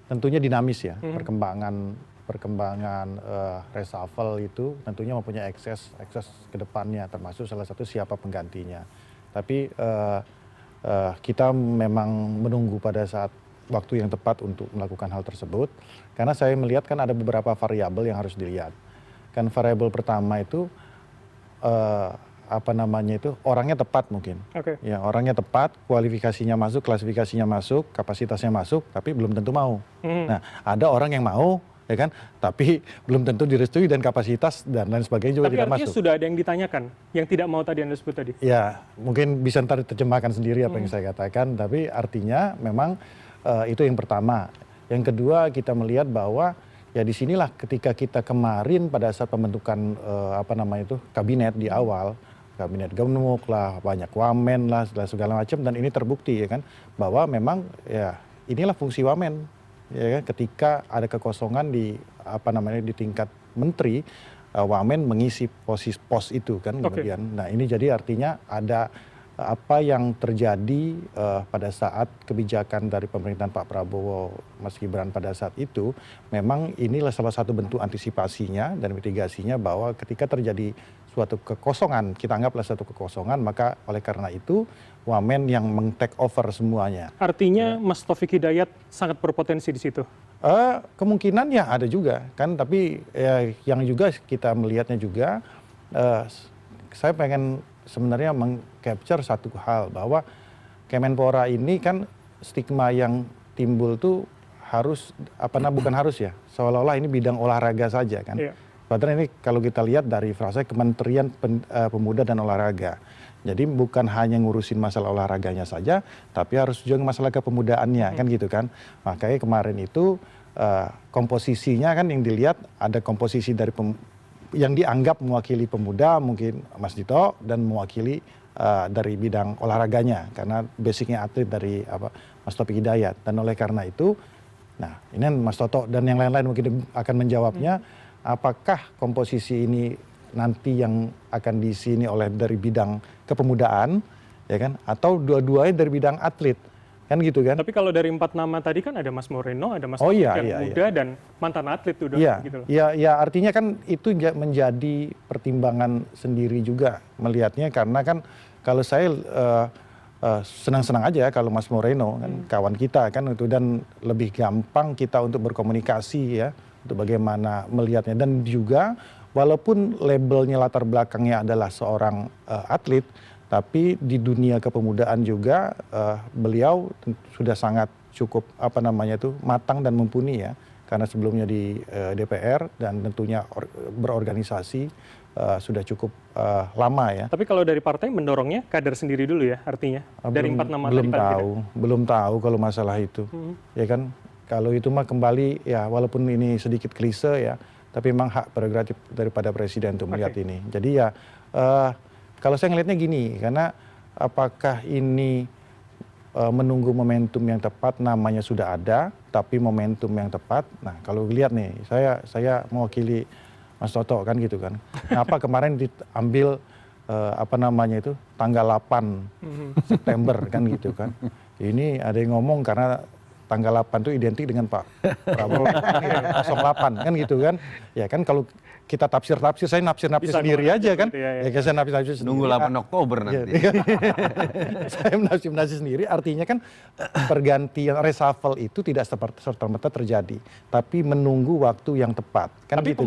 tentunya dinamis ya, perkembangan reshuffle itu tentunya mempunyai akses ke depannya, termasuk salah satu siapa penggantinya. Tapi kita memang menunggu pada saat waktu yang tepat untuk melakukan hal tersebut, karena saya melihat kan ada beberapa variabel yang harus dilihat. Kan variabel pertama itu orangnya tepat mungkin. Ya, orangnya tepat, kualifikasinya masuk, klasifikasinya masuk, kapasitasnya masuk, tapi belum tentu mau. Nah, ada orang yang mau, ya kan, tapi belum tentu direstui dan kapasitas dan lain sebagainya juga tidak masuk. Tapi artinya sudah ada yang ditanyakan, yang tidak mau tadi Anda sebut tadi? Ya, mungkin bisa ntar diterjemahkan sendiri apa yang saya katakan, tapi artinya memang itu yang pertama. Yang kedua, kita melihat bahwa ya disinilah ketika kita kemarin pada saat pembentukan kabinet di awal, kabinet gemuk lah, banyak wamen lah, segala macam, dan ini terbukti ya kan, bahwa memang ya inilah fungsi wamen, ya kan, ketika ada kekosongan di di tingkat menteri, wamen mengisi pos itu kan kemudian. Nah ini jadi artinya ada apa yang terjadi pada saat kebijakan dari pemerintahan Pak Prabowo, Mas Gibran pada saat itu, memang inilah salah satu bentuk antisipasinya dan mitigasinya bahwa ketika terjadi suatu kekosongan, kita anggaplah satu kekosongan, maka oleh karena itu wamen yang meng-take over semuanya. Artinya Mas Taufik Hidayat sangat berpotensi di situ? Kemungkinan ya ada juga kan, tapi yang juga kita melihatnya juga, saya pengen sebenarnya meng-capture satu hal, bahwa Kemenpora ini kan stigma yang timbul tuh harus, bukan harus ya, seolah-olah ini bidang olahraga saja kan. Padahal ini kalau kita lihat dari frasa Kementerian Pemuda dan Olahraga. Jadi bukan hanya ngurusin masalah olahraganya saja, tapi harus juga masalah kepemudaannya kan gitu kan. Makanya kemarin itu komposisinya kan yang dilihat ada komposisi dari yang dianggap mewakili pemuda mungkin Mas Dito, dan mewakili dari bidang olahraganya karena basicnya atlet dari Mas Taufik Hidayat. Dan oleh karena itu, nah ini Mas Toto dan yang lain-lain mungkin akan menjawabnya, apakah komposisi ini nanti yang akan diisi ini oleh dari bidang kepemudaan, ya kan, atau dua-duanya dari bidang atlet. Kan gitu kan. Tapi kalau dari 4 nama tadi kan ada Mas Moreno, ada Mas Taufik yang muda dan mantan atlet udah gitu loh. Ya artinya kan itu menjadi pertimbangan sendiri juga melihatnya, karena kan kalau saya senang-senang aja kalau Mas Moreno kan kawan kita kan itu, dan lebih gampang kita untuk berkomunikasi ya untuk bagaimana melihatnya, dan juga walaupun labelnya latar belakangnya adalah seorang atlet, tapi di dunia kepemudaan juga beliau sudah sangat cukup matang dan mumpuni ya, karena sebelumnya di DPR dan tentunya berorganisasi sudah cukup lama ya. Tapi kalau dari partai mendorongnya kader sendiri dulu ya artinya dari 4 nama tadi. Belum tahu kalau masalah itu. Ya kan, kalau itu mah kembali ya, walaupun ini sedikit klise ya, tapi memang hak prerogatif daripada presiden untuk melihat ini. Jadi ya kalau saya ngelihatnya gini, karena apakah ini menunggu momentum yang tepat, namanya sudah ada, tapi momentum yang tepat. Nah kalau lihat nih, saya mewakili Mas Toto kan gitu kan. Kenapa kemarin diambil tanggal 8 September kan gitu kan. Ini ada yang ngomong karena tanggal 8 itu identik dengan Pak Prabowo 08 kan gitu kan. Ya kan kalau kita tafsir-tafsir, saya nafsir-nafsir sendiri aja kan. Ya saya nafsir-nafsir sendiri. Nunggu 8 Oktober nanti. Saya nafsir-nafsir sendiri, artinya kan pergantian reshuffle itu tidak serta-merta terjadi. Tapi menunggu waktu yang tepat. Kan gitu.